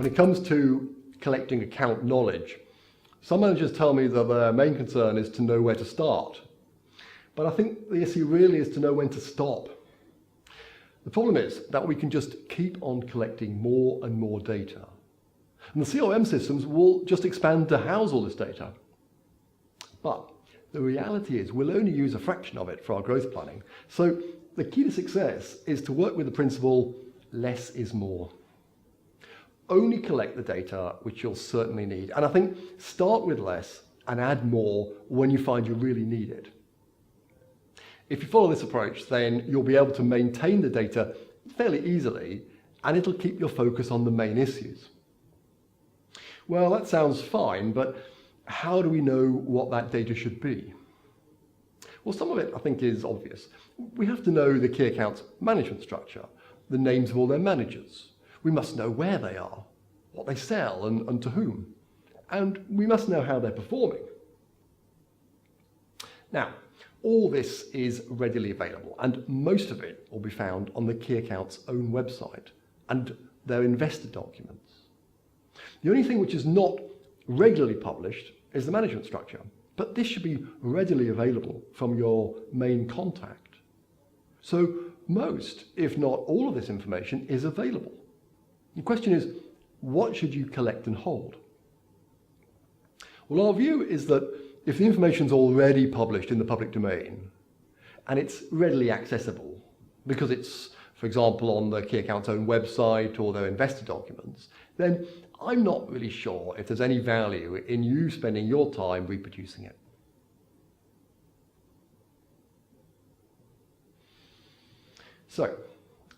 When it comes to collecting account knowledge, some managers tell me that their main concern is to know where to start. But I think the issue really is to know when to stop. The problem is that we can just keep on collecting more and more data. And the CRM systems will just expand to house all this data. But the reality is we'll only use a fraction of it for our growth planning. So the key to success is to work with the principle, less is more. Only collect the data which you'll certainly need. And I think start with less and add more when you find you really need it. If you follow this approach, then you'll be able to maintain the data fairly easily, and it'll keep your focus on the main issues. Well, that sounds fine, but how do we know what that data should be? Well, some of it I think is obvious. We have to know the key accounts management structure, the names of all their managers. We must know where they are, what they sell and to whom. And we must know how they're performing. Now, all this is readily available, and most of it will be found on the key account's own website and their investor documents. The only thing which is not regularly published is the management structure, but this should be readily available from your main contact. So most, if not all of this information is available. The question is, what should you collect and hold? Well, our view is that if the information is already published in the public domain and it's readily accessible because it's, for example, on the key account's own website or their investor documents, then I'm not really sure if there's any value in you spending your time reproducing it. So,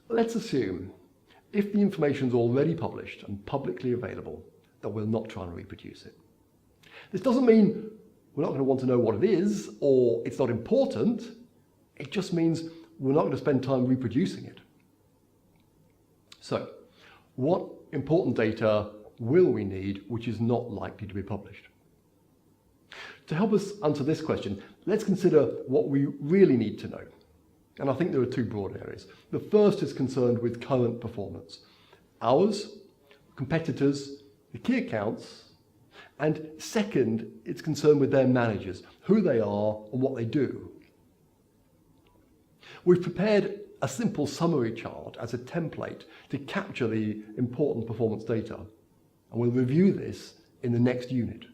let's assume if the information is already published and publicly available, that we'll not try and reproduce it. This doesn't mean we're not going to want to know what it is or it's not important. It just means we're not going to spend time reproducing it. So, what important data will we need which is not likely to be published? To help us answer this question, let's consider what we really need to know. And I think there are two broad areas. The first is concerned with current performance. Ours, competitors, the key accounts, and second, it's concerned with their managers, who they are and what they do. We've prepared a simple summary chart as a template to capture the important performance data, and we'll review this in the next unit.